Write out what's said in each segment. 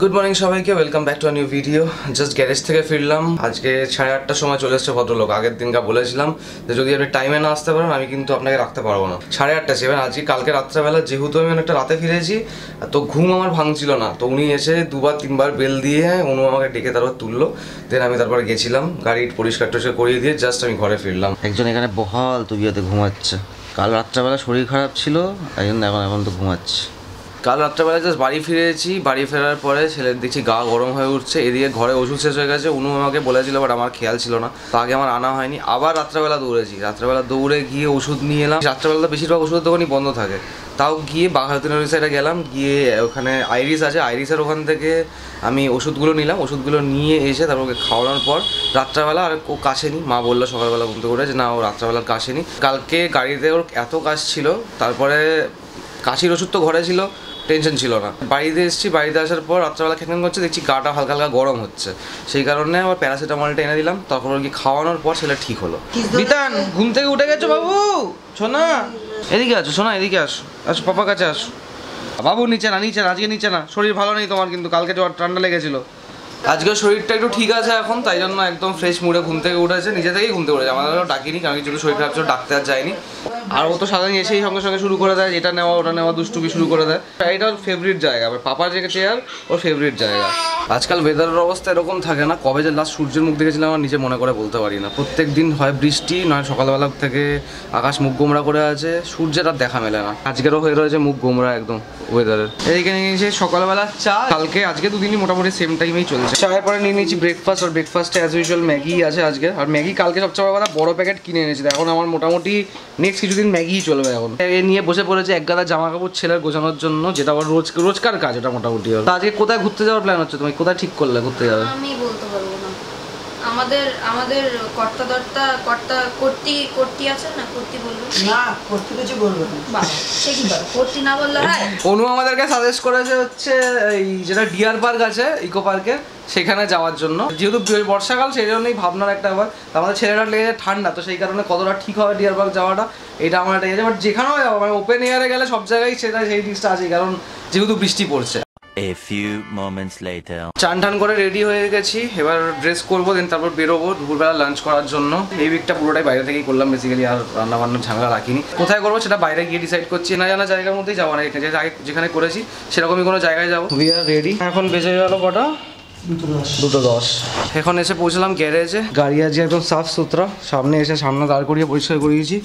Good morning সবাইকে, welcome back to a new video. Just garage থেকে ফিরলাম। আজকে 8:30টার সময় চলে এসছে ভদ্রলোক। আগের দিনকা বলেছিলাম যে যদি আপনি টাইমে না আসতে পারেন আমি কিন্তু আপনাকে রাখতে পারবো না। 8:30 সেভেন আজকে কালকে রাত্রেবেলা যেহেতু আমি অনেকটা রাতে ফিরেছি তো ঘুম আমার ভাঙছিল না, তো উনি এসে দুবার তিনবার বেল দিয়ে উনি আমাকে ডেকে তারপর তুললো। দেন আমি তারপরে গেছিলাম গাড়ি পরিষ্কার টরিষ্কার করিয়ে দিয়ে জাস্ট আমি ঘরে ফিরলাম। একজন এখানে বহাল তুবিয়াতে ঘুমাচ্ছে। কাল রাত্রেবেলা শরীর খারাপ ছিল তাই জন্য এখন তো ঘুমাচ্ছে। কাল রাত্রেবেলা জাস্ট বাড়ি ফিরেছি। বাড়ি ফেরার পরে ছেলের দেখছি গা গরম হয়ে উঠছে। এদিকে ঘরে ওষুধ শেষ হয়ে গেছে। উনি আমাকে বলেছিল বাট আমার খেয়াল ছিল না, তো আগে আমার আনা হয়নি। আবার রাত্রেবেলা দৌড়েছি। রাত্রেবেলা দৌড়ে গিয়ে ওষুধ নিয়ে এলাম। রাত্রেবেলা তো বেশিরভাগ ওষুধের দোকানই বন্ধ থাকে, তাও গিয়ে বাঘাযতীন সাইডে গেলাম। গিয়ে ওখানে আইরিস আছে, আইরিসের ওখান থেকে আমি ওষুধগুলো নিলাম। ওষুধগুলো নিয়ে এসে তারপর ওকে খাওয়ানোর পর রাত্রেবেলা আর ও কাশেনি। মা বললো সকালবেলা ঘুম থেকে উঠে যে না ও রাত্রেবেলার কাশেনি। কালকে গাড়িতে ওর এত কাশ ছিল, তারপরে কাশির ওষুধ তো ঘরে ছিল, টেনশন ছিল না। বাড়িতে এসেছি, বাড়িতে আসার পর রাত্রেবেলা খেতে করছে, দেখছি গাটা হালকা হালকা গরম হচ্ছে। সেই কারণে আবার প্যারাসিটামলটা এনে দিলাম। তখন ওর কি খাওয়ানোর পর ছেলে ঠিক হলো। বিতান ঘুম থেকে উঠে গেছো বাবু? সোনা এদিকে আসো, সোনা এদিকে আসো, আসো পাপার কাছে আসো। বাবু নিচে না, নিচে না, আজকে নিচে না। শরীর ভালো নেই তোমার, কিন্তু কালকে জ্বর ঠান্ডা লেগেছিল। আজকে শরীরটা একটু ঠিক আছে এখন, তাই জন্য একদম ফ্রেশ মুডে ঘুম থেকে উঠেছে। নিজে থেকেই ঘুম থেকে উঠেছে, আমাদেরও ডাকিনি, কারণ যদি শরীর খারাপ ছিল ডাকতে আর যায়নি। আর ও তো সাধারণ এসেই সঙ্গে সঙ্গে শুরু করে দেয়, এটা নেওয়া ওটা নেওয়া, দুষ্টুমি শুরু করে দেয়। এটা ওর ফেভারিট জায়গা, আবার পাপার যে চেয়ার ওর ফেভারিট জায়গা। আজকাল ওয়েদারের অবস্থা এরকম থাকে না, কবে যে লাস্ট সূর্যের মুখ দেখেছিলাম আমার নিজে মনে করে বলতে পারি না। প্রত্যেক দিন হয় বৃষ্টি, নয় সকালবেলা থেকে আকাশ মুখ গোমরা করে আছে, সূর্যের আর দেখা মেলে না। আজকেরও হয়ে রয়েছে মুখ গোমরা একদম ওয়েদারের। এইখানে নিয়েছে সকালবেলা চা, কালকে আজকে দুদিনই মোটামুটি সেম টাইমেই চলছে। চায়ের পরে নিয়ে নিয়েছি ব্রেকফাস্ট, আর ব্রেকফাস্টে অ্যাজ ইউজুয়াল ম্যাগি আছে আজকে। আর ম্যাগি কালকে সবচেয়ে বড় কথা বড় প্যাকেট কিনে এনেছি, এখন আমার মোটামুটি নেক্সট কিছুদিন ম্যাগিই চলবে। এখন এ নিয়ে বসে পড়েছে এক গাদা জামা কাপড় ছেলের গোছানোর জন্য, যেটা আমার রোজকার কাজ এটা মোটামুটি। তো আজকে কোথায় ঘুরতে যাওয়ার প্ল্যান হচ্ছে? তুমি কোথায় ঠিক করলে ঘুরতে যাবে? আমি বলতে পারবো না। আমাদের কর্তি আছে না, কর্তি বলবো না, কর্তি কিছু বলবো না। বাবা সে কি করে কর্তি না বললে হয়? অনু আমাদেরকে সাজেস্ট করেছে হচ্ছে এই যেটা ডিয়ার পার্ক আছে ইকো পার্কে, সেখানে যাওয়ার জন্য। যেহেতু বর্ষাকাল সেই জন্যই ভাবনার একটা ব্যাপার। আমাদের ছেলেরা লেগে ঠান্ডা, তো সেই কারণে কতটা ঠিক হবে ডিয়ার পার্ক যাওয়াটা এটা আমার একটা ইয়ে। বাট যেখানেও যাবো মানে ওপেন এয়ারে গেলে সব জায়গায় সেটা সেই জিনিসটা আছে, কারণ যেহেতু বৃষ্টি পড়ছে। A few moments later. চান টান করে রেডি হয়ে গেছি, এবার ড্রেস করবো, দেন তারপর বেরোবো দুপুরবেলা লাঞ্চ করার জন্য। এই উইকটা পুরোটাই বাইরে থেকেই করলাম বেসিক্যালি, আর রান্না বান্নার ঝামেলা রাখিনি। কোথায় করবো সেটা বাইরে গিয়ে ডিসাইড করছি। না জানা জায়গার মধ্যেই যাবো না, যেখানে করেছি সেরকমই কোনো জায়গায় যাবো। We are ready. এখন বেজে গেল কটা? 2:10। এখন এসে পৌঁছলাম গ্যারেজে। গাড়ি আজকে একদম সাফ সুতরা, সামনে এসে সামনে দাঁড় করিয়ে পরিষ্কার করিয়েছি।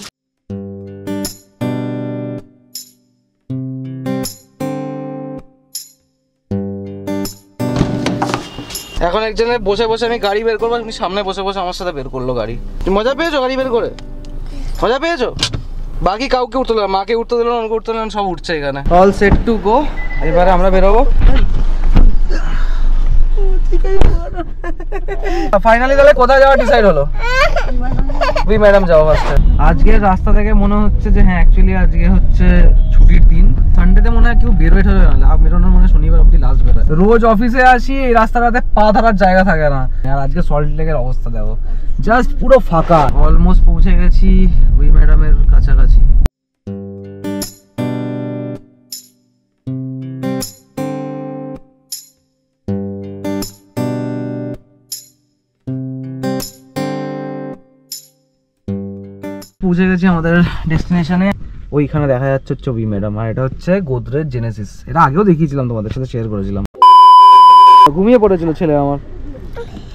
এখন একজনে বসে বসে আমি গাড়ি বের করবো, আপনি সামনে বসে বসে আমার সাথে বের করলো গাড়ি। তুমি মজা পেয়েছো গাড়ি বের করে? মজা পেয়েছো? বাকি কাউকে উঠতে দিল, মাকে উঠতে দিল, অনকে উঠতে দিল, সব উঠছে এখানে। All set to go. এবারে আমরা বেরোবো। ফাইনালি তাহলে কোথায় যাওয়া ডিসাইড হলো? বি ম্যাডাম যাও ফার্স্টে। আজকের রাস্তা থেকে মনে হচ্ছে যে হ্যাঁ অ্যাকচুয়ালি আজকে হচ্ছে ছুটির দিন। সানডেতে মনে হয় কেউ বেরোয় ঠেরোয় না, লাভ বেরোনোর মনে শনিবার অব্দি লাস্ট বেরোয়। রোজ অফিসে আসি এই রাস্তাটাতে পা ধরার জায়গা থাকে না। আর আজকে সল্ট লেকের অবস্থা দেখো, জাস্ট পুরো ফাঁকা। অলমোস্ট পৌঁছে গেছি ওই ম্যাডামের কাছাকাছি। পৌঁছে গেছি আমাদের ডেস্টিনেশনে। ওইখানে দেখা যাচ্ছে হচ্ছে ওই ম্যাডাম, আর এটা হচ্ছে গোদরেজ জেনেসিস। এটা আগেও দেখিয়েছিলাম, তোমাদের সাথে শেয়ার করেছিলাম। ঘুমিয়ে পড়েছিল ছেলে আমার।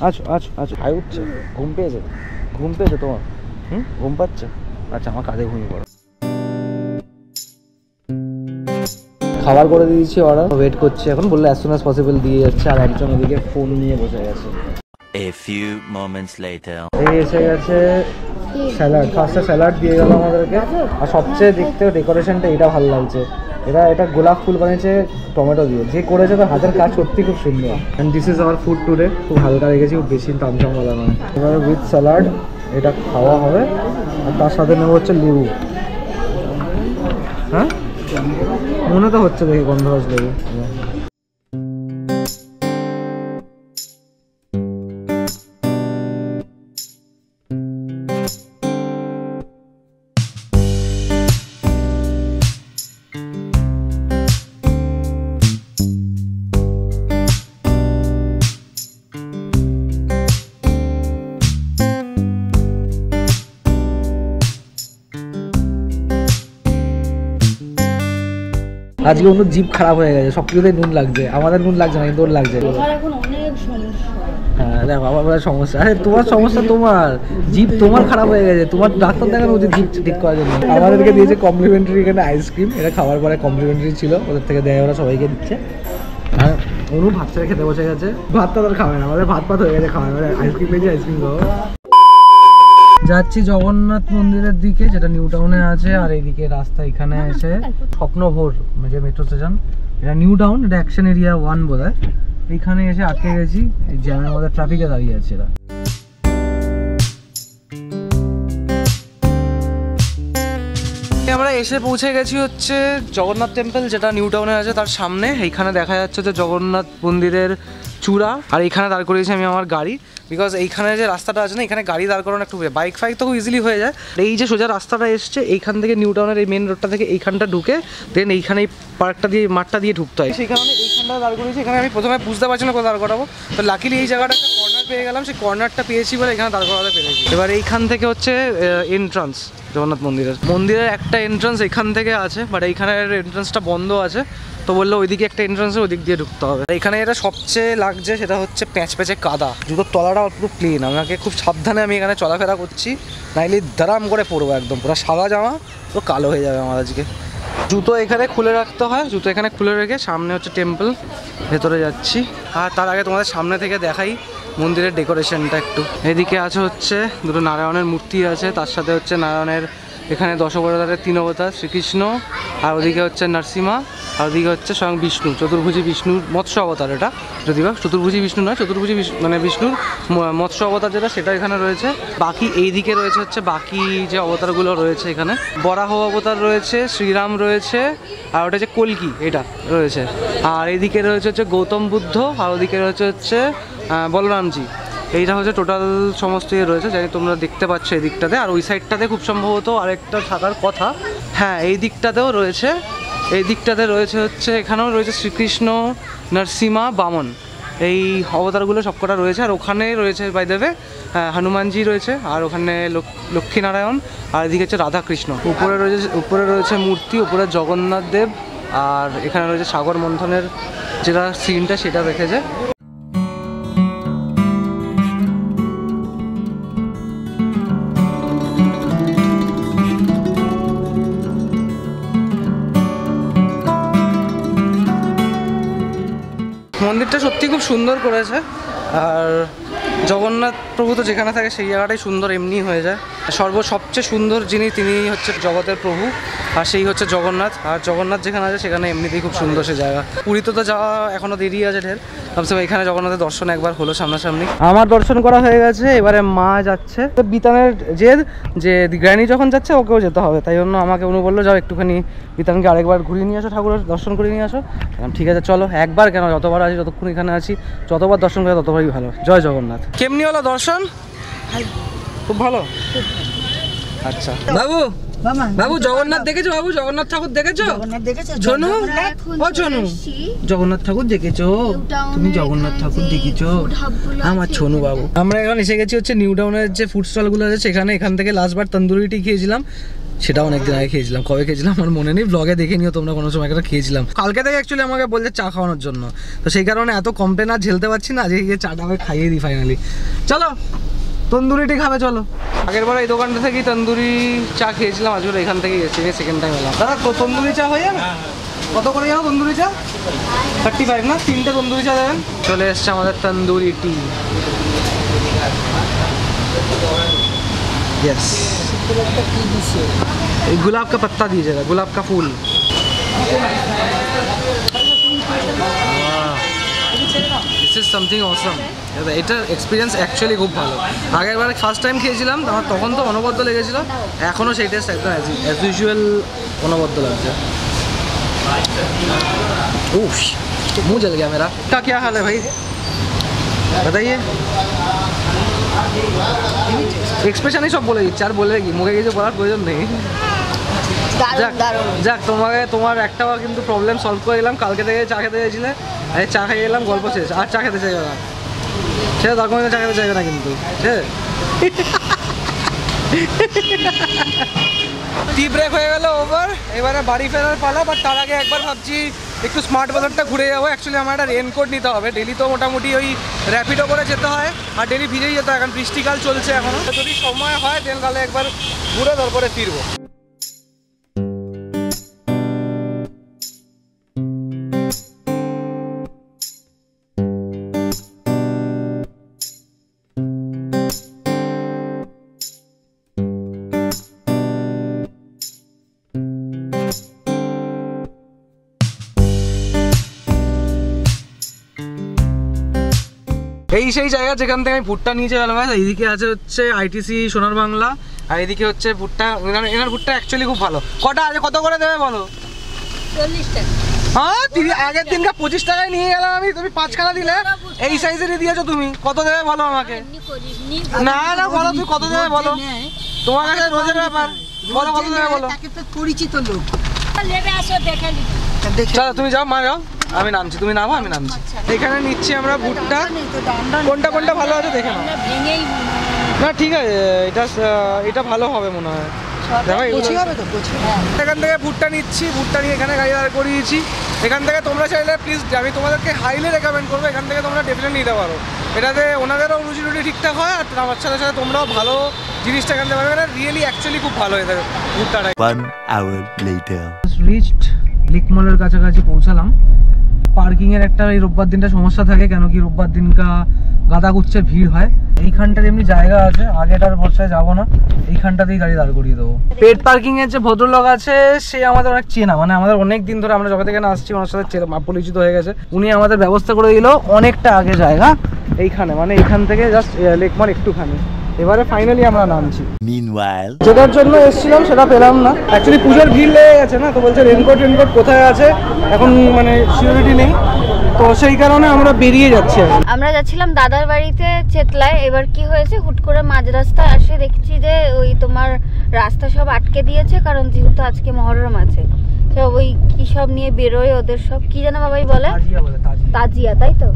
আচ্ছা আচ্ছা আচ্ছা, হাই উঠছে, ঘুম পেয়েছে? ঘুম পেয়েছে তোমার? ঘুম পাচ্ছে? আচ্ছা আমার কাঁধে ঘুমিয়ে পড়ো। খাবার করে দিয়েছি অর্ডার, ওয়েট করছি এখন। বললে অ্যাজ সুন অ্যাজ পসিবল দিয়ে যাচ্ছে। আর একজন ওদিকে ফোন নিয়ে বসে গেছে। A few moments later. এই এসে গেছে স্যালাড। ফার্স্টে স্যালাড দিয়ে গেল আমাদেরকে। আর সবচেয়ে দেখতে ডেকোরেশনটা এটা ভালো লাগছে। এটা গোলাপ ফুল বানিয়েছে টমেটো দিয়ে। যে করেছে তার হাতের কাজ সত্যি খুব সুন্দর। And this is our food today. খুব হালকা রেখেছি, খুব বেশি তামঝামওয়ালা নয়। এবারে উইথ স্যালাড এটা খাওয়া হবে, আর তার সাথে নেবো হচ্ছে লেবু। হ্যাঁ মনে তো হচ্ছে দেখে গন্ধরাজ লেবু। আজকে ওর জিভ খারাপ হয়ে গেছে, সব কিছুতেই নুন লাগছে, আমাদের নুন লাগছে না কিন্তু ওর লাগছে। আমার এখন অনেক সমস্যা। হ্যাঁ দেখো আমার বলার সমস্যা, আরে তোমার সমস্যা, তোমার জিভ তোমার খারাপ হয়ে গেছে, তোমার ডাক্তার দেখানো উচিত জিভ ঠিক করার জন্য। আমাদেরকে দিয়েছে কমপ্লিমেন্টারি এখানে আইসক্রিম, এটা খাওয়ার পরে কমপ্লিমেন্টারি ছিল, ওদের থেকে দেয়, ওরা সবাইকে দিচ্ছে। আর অনু ভাত ছেড়ে খেতে বসে গেছে, ভাতটা তোর খাবে না, আমাদের ভাত হয়ে গেছে খাওয়া, আইসক্রিম পেয়েছি আইসক্রিম খাবো। যাচ্ছি জগন্নাথ মন্দিরের দিকে, যেটা নিউ টাউনে আছে, আর এইদিকে রাস্তা এখানে এসে স্বপ্নভোর যে মেট্রো স্টেশন, এটা নিউ টাউন, এটা অ্যাকশন এরিয়া 1 বোধহয়। এইখানে এসে আটকে গেছি, এই জ্যামের মধ্যে ট্রাফিকে দাঁড়িয়ে আছে এরা। আমরা এসে পৌঁছে গেছি হচ্ছে জগন্নাথ টেম্পল, যেটা নিউ টাউনে আছে তার সামনে। এইখানে দেখা যাচ্ছে যে জগন্নাথ মন্দিরের চূড়া, আর এইখানে দাঁড় করিয়েছি আমি আমার গাড়ি, বিকজ এইখানে যে রাস্তাটা আছে না, এখানে গাড়ি দাঁড় করানো একটু বাইক ফাইক তো খুব ইজিলি হয়ে যায়। এই যে সোজা রাস্তাটা এসছে এইখান থেকে নিউ টাউনের এই মেন রোডটা থেকে এইখানটা ঢুকে দেন এইখানে এই পার্কটা দিয়ে মাঠটা দিয়ে ঢুকতে হয়, সেই কারণে এইখানটা দাঁড় করিয়েছি। এখানে আমি প্রথমে বুঝতে পারছি না কোথায় দাঁড় করাবো, তো লাকিলি এই জায়গাটা একটা কর্নার পেয়ে গেলাম, সেই কর্নারটা পেয়েছি বলে এখানে দাঁড় করাতে পেরেছি। এবার এইখান থেকে হচ্ছে এন্ট্রান্স জগন্নাথ মন্দিরের একটা এন্ট্রান্স এখান থেকে আছে, বাট এইখানের এন্ট্রান্সটা বন্ধ আছে, তো বললো ওইদিকে একটা এন্ট্রান্স ওই দিক দিয়ে ঢুকতে হবে। এখানে এটা সবচেয়ে লাগছে সেটা হচ্ছে প্যাঁচ প্যাঁচে কাদা, জুতোর তলাটা পুরো ক্লিন, আমাকে খুব সাবধানে আমি এখানে চলাফেরা করছি, নাইলে দারাম করে পড়বো, একদম পুরো সাদা জামা পুরো কালো হয়ে যাবে আমার আজকে। জুতো এখানে খুলে রাখতে হয়, জুতো এখানে খুলে রেখে সামনে হচ্ছে টেম্পল, ভেতরে যাচ্ছি। আর তার আগে তোমাদের সামনে থেকে দেখাই মন্দিরের ডেকোরেশনটা একটু। এদিকে আছে হচ্ছে দুটো নারায়ণের মূর্তি আছে, তার সাথে হচ্ছে নারায়ণের এখানে 10 অবতারের 3 অবতার, শ্রীকৃষ্ণ, আর ওদিকে হচ্ছে নরসিংহা, আর ওদিকে হচ্ছে স্বয়ং বিষ্ণু, চতুর্ভুজী বিষ্ণুর মৎস্য অবতার। এটা যদি বা চতুর্ভুজী বিষ্ণু নয়, চতুর্ভুজী মানে বিষ্ণুর মৎস্য অবতার যেটা, সেটা এখানে রয়েছে। বাকি এই দিকে রয়েছে হচ্ছে বাকি যে অবতারগুলো রয়েছে, এখানে বরাহ অবতার রয়েছে, শ্রীরাম রয়েছে, আর ওটা হচ্ছে কল্কি এটা রয়েছে, আর এইদিকে রয়েছে হচ্ছে গৌতম বুদ্ধ, আর ওদিকে রয়েছে হচ্ছে বলরামজি। এইটা হচ্ছে টোটাল সমস্ত ইয়ে রয়েছে, জানি তোমরা দেখতে পাচ্ছ এই দিকটাতে। আর ওই সাইডটাতে খুব সম্ভবত আরেকটা থাকার কথা, হ্যাঁ এই দিকটাতেও রয়েছে, এই দিকটাতে রয়েছে হচ্ছে এখানেও রয়েছে শ্রীকৃষ্ণ, নরসিংহা, বামন, এই অবতারগুলো সবকটা রয়েছে। আর ওখানে রয়েছে বাই দ্য ওয়ে হনুমানজি রয়েছে, আর ওখানে লক্ষ্মীনারায়ণ, আর এদিকে হচ্ছে রাধাকৃষ্ণ। উপরে রয়েছে মূর্তি, উপরে জগন্নাথ দেব, আর এখানে রয়েছে সাগর মন্থনের যেটা সিনটা সেটা রেখেছে। মন্দিরটা সত্যি খুব সুন্দর করেছে, আর জগন্নাথ প্রভু তো যেখানে থাকে সেই জায়গাটাই সুন্দর এমনি হয়ে যায়। সবচেয়ে সুন্দর যিনি তিনি হচ্ছে জগতের প্রভু, আর সেই হচ্ছে জগন্নাথ। আর জগন্নাথ যেখানে আছে সেখানে এমনিতেই খুব সুন্দর সে জায়গা। পুরীতে তো যাওয়া এখনও দেরি আছে ঢের, ভাবছি এখানে জগন্নাথের দর্শন একবার হলো সামনাসামনি। আমার দর্শন করা হয়ে গেছে, এবারে মা যাচ্ছে বিতানের জেদ, যে গ্র্যানি যখন যাচ্ছে ওকেও যেতে হবে, তাই জন্য আমাকে অনু বললো যাও একটুখানি বিতানকে আরেকবার ঘুরিয়ে নিয়ে আসো, ঠাকুরের দর্শন করে নিয়ে আসো। ঠিক আছে চলো, একবার কেন, যতবার আছি, যতক্ষণ এখানে আছি, যতবার দর্শন করে ততবারই ভালো। জয় জগন্নাথ। কেমনি হলো দর্শন? খুব ভালো। আচ্ছা বাবু, বাবু জগন্নাথ দেখেছো? বাবু জগন্নাথ ঠাকুর দেখেছো? ছোনু, ও ছোনু, জগন্নাথ ঠাকুর দেখেছো? তুমি জগন্নাথ ঠাকুর দেখেছো? আমার ছোনু বাবু। আমরা এখন এসে গেছি হচ্ছে নিউ টাউনের যে ফুড স্টলগুলো আছে সেখানে। এখান থেকে লাস্টবার তন্দুরিটি খেয়েছিলাম, সেটা অনেকদিন আগে খেয়েছিলাম, কবে খেয়েছিলাম আমার মনে নেই, ব্লগে দেখে নিও তোমরা কোনো সময় একটা খেয়েছিলাম। কালকে থেকে অ্যাকচুয়ালি আমাকে বলছে চা খাওয়ানোর জন্য, তো সেই কারণে এত কমপ্লেন আর ঝেলতে পারছি না, আজকে গিয়ে চাটা আমি খাইয়ে দিই ফাইনালি। চলো তন্দুরিটি খাবে চলো। আগের বার এই দোকানটা থেকেই তন্দুরি চা খেয়েছিলাম, আজকে এখান থেকেই এসেছি, সেকেন্ড টাইম এলাম। দাদা তো তন্দুরি চা হয়ে যাবে? কত করে যাও তন্দুরি চা? 35 না? 3টে তন্দুরি চা দেবেন। চলে এসছে আমাদের তন্দুরি টি। यस, गुलाब का पत्ता दीजिएगा, गुलाब का फूल। This is something awesome. এটার এক্সপিরিয়েন্স অ্যাকচুয়ালি খুব ভালো। আগের বার ফার্স্ট টাইম খেয়েছিলাম, আমার তখন তো অনবদ্য লেগেছিল, এখনও সেই টেস্ট একদম অ্যাজ ইউজুয়াল অনবদ্য লাগছে। उफ, मुंह जल गया मेरा। का क्या हाल है भाई, बताइए। এক্সপ্রেশনই সব বলে দিচ্ছে, আর বলে কি মুখে কিছু বলার প্রয়োজন নেই। যাক তোমাকে, তোমার একটা কিন্তু প্রবলেম সলভ করে দিলাম। কালকে থেকে চা খেতে চাইছিলে, চা খাইয়ে এলাম, গল্প শেষ, আর চা খেতে চাইবে না, সে তার কোনো চা খেতে চাইবে না কিন্তু, ঠিক আছে। টি ব্রেক হয়ে গেল ওভার, এবারে বাড়ি ফেরার পালা। বাট তার আগে একবার ভাবছি একটু স্মার্ট বাজারটা ঘুরে যাবো। অ্যাকচুয়ালি আমার একটা রেনকোট নিতে হবে, ডেলি তো মোটামুটি ওই র্যাপিডো করে যেতে হয় আর ডেলি ভিজেই যেতে হয়, এখন বৃষ্টিকাল চলছে এখনও। যদি সময় হয় দেন তাহলে একবার ঘুরে তারপরে ফিরবো। এই সেই জায়গা যেখান থেকে আমি ভুট্টা নিয়েছি ভাই। এইদিকে আছে হচ্ছে আইটিসি সোনার বাংলা, আর এইদিকে হচ্ছে ভুট্টা। এনার ভুট্টা অ্যাকচুয়ালি খুব ভালো। কটা আছে, কত করে দেবে বলো? 40 টাকা। হ্যাঁ, আগের দিনকে 25 টাকায় নিয়ে গেলাম আমি, তুমি 5খানা দিলে। এই সাইজেরই দিয়েছো তুমি, কত দেবে বলো আমাকে? না না বলো, তুমি কত দেবে বলো? তোমার কাছে রোজের ব্যাপার, বলো কত দেবে বলো? পরিচিত লোক লেবে আসো দেখে নিবি। চলো তুমি যাও, মা যাও, আমি নামছি, তুমি নামো আমি নামছি। এখানে নিচ্ছি আমরা ভুট্টা, কোনটা কোনটা ভালো আছে দেখে নাও। ভেঙেই না ঠিক আছে, এটা ভালো হবে মনে হয়। দেখো কচি হবে তো, কচি। এখান থেকে ভুট্টা নিচ্ছি, ভুট্টা নিয়ে এখানে গাড়ি দাঁড় করিয়েছি। এখান থেকে তোমরা চাইলে প্লিজ, আমি তোমাদেরকে হাইলি রেকমেন্ড করবো, এখান থেকে তোমরা ডেফিনেটলি নিতে পারো। এটাতে ওনাদেরও রুচি রুটি ঠিকঠাক হয়, আর আমার সাথে সাথে তোমরাও ভালো জিনিসটা এখান থেকে পাবে। এটা রিয়েলি অ্যাকচুয়ালি খুব ভালো হয়ে থাকে ভুট্টাটা। 1 hour later. রিচড লিকমলের কাছাকাছি পৌঁছালাম। পার্কিংয়ের একটা এই রোববার দিনটা সমস্যা থাকে, কেন কি রোববার দিনকা গাদা গুচ্ছের ভিড় হয়। এইখানটার এমনি জায়গা আছে, আগেটার বর্ষায় যাবো না, এইখানটাতেই গাড়ি দাঁড় করিয়ে দেবো। পেড পার্কিংয়ের যে ভদ্রলোক আছে সে আমাদের অনেক চেনা, মানে আমাদের অনেক দিন ধরে আমরা যবে থেকে আসছি ওনার সাথে পরিচিত হয়ে গেছে। উনি আমাদের ব্যবস্থা করে দিল অনেকটা আগে জায়গা এইখানে, মানে এইখান থেকে জাস্ট লেকমল একটুখানি। এবারে ফাইনালি আমরা নামছি। Meanwhile, যেটার জন্য এসেছিলাম সেটা পেলাম না। অ্যাকচুয়ালি পুজোর ভিড় লেগে গেছে না, তো বলছে রেনকোট কোথায় আছে এখন মানে সিউরিটি নেই, তো সেই কারণে আমরা বেরিয়ে যাচ্ছি। আমরা যাচ্ছিলাম দাদার বাড়িতে চেতলায়। এবার কি হয়েছে, হুট করে মাঝ রাস্তায় আসে দেখছি যে ওই তোমার রাস্তা সব আটকে দিয়েছে, কারণ যেহেতু আজকে মহরম আছে। সব ওই কি সব নিয়ে বেরোয়, ওদের সব কি যেন বাবাই বলে, তাজিয়া, তাই তো?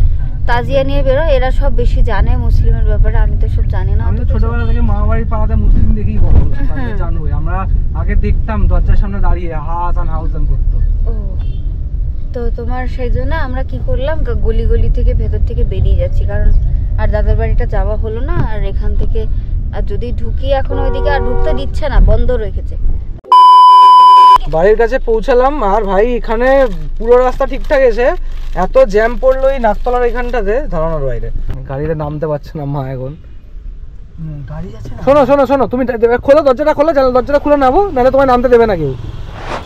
তাজিয়া নিয়ে বেরোয়। এরা সব বেশি জানে মুসলিমের ব্যাপারে, আমি তো সব জানি না। আমি তো ছোটবেলা থেকে মামাবাড়ির পাড়াতে মুসলিম দেখেই বড় হলাম, জানোই আমরা আগে দেখতাম দরজার সামনে দাঁড়িয়ে হাসান হাউসান করতো। ও, তো তোমার সেই জন্য আমরা কি করলাম, গলি গলি থেকে ভেতর থেকে বেরিয়ে যাচ্ছি, কারণ আর দাদার বাড়িটা যাওয়া হলো না। আর এখান থেকে আর যদি ঢুকি এখন ওইদিকে আর ঢুকতে দিচ্ছে না, বন্ধ রেখেছে। বাড়ির কাছে পৌঁছালাম, আর ভাই এখানে পুরো রাস্তা ঠিকঠাক এসে এত জ্যাম পড়লো এই নাকতলার এখানটাতে ধারণার বাইরে। গাড়িতে নামতে পারছে না মা এখন। গাড়ি যাচ্ছে না। শোনো শোনো শোনো, তুমি খোলো দরজাটা, খোলো দরজাটা খুলে নামো, নাহলে তোমায় নামতে দেবে না কেউ।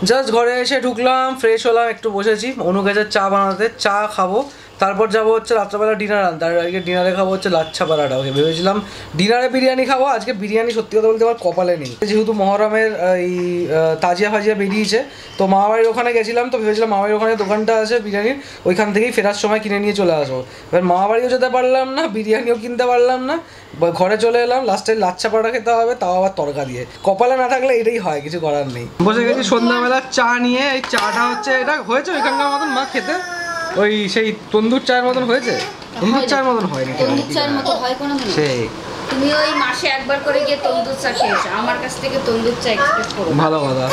জাস্ট ঘরে এসে ঢুকলাম, ফ্রেশ হলাম, একটু বসেছি অনু গেছে চা বানাতে, চা খাবো, তারপর যাবো হচ্ছে রাত্রেবেলা ডিনার আনতে। আর আজকে ডিনারে খাবো হচ্ছে লাচ্ছা পরাঠা। ওকে ভেবেছিলাম ডিনারে বিরিয়ানি খাবো, আজকে বিরিয়ানি সত্যি কথা বলতে আমার কপালে নেই। যেহেতু মহরমের এই তাজিয়া ফাজিয়া বেরিয়েছে, তো মামাবাড়ির ওখানে গেছিলাম, তো ভেবেছিলাম মামাবাড়ির ওখানে দোকানটা আছে বিরিয়ানির, ওইখান থেকেই ফেরার সময় কিনে নিয়ে চলে আসবো। এবার মামাবাড়িও যেতে পারলাম না, বিরিয়ানিও কিনতে পারলাম না, ঘরে চলে এলাম। লাস্টে লাচ্ছা পরাঠা খেতে হবে, তাও আবার তরকা দিয়ে। কপালে না থাকলে এটাই হয়, কিছু করার নেই। বসে গেছি সন্ধ্যাবেলা চা নিয়ে। এই চাটা হচ্ছে এটা হয়েছে ওইখানকার মতন মা খেতে, ওই সেই তন্দুর চায়ের মতন হয়েছে? তন্দুর চায়ের মতন হয়নি, তন্দুর চায়ের মতো হয় কোনো দিন? সেই তুমি ওই মাসে একবার করে গিয়ে তন্দুর চা খেয়েছো, আমার কাছ থেকে তন্দুর চা এক্সপেক্ট করো। ভালো কথা।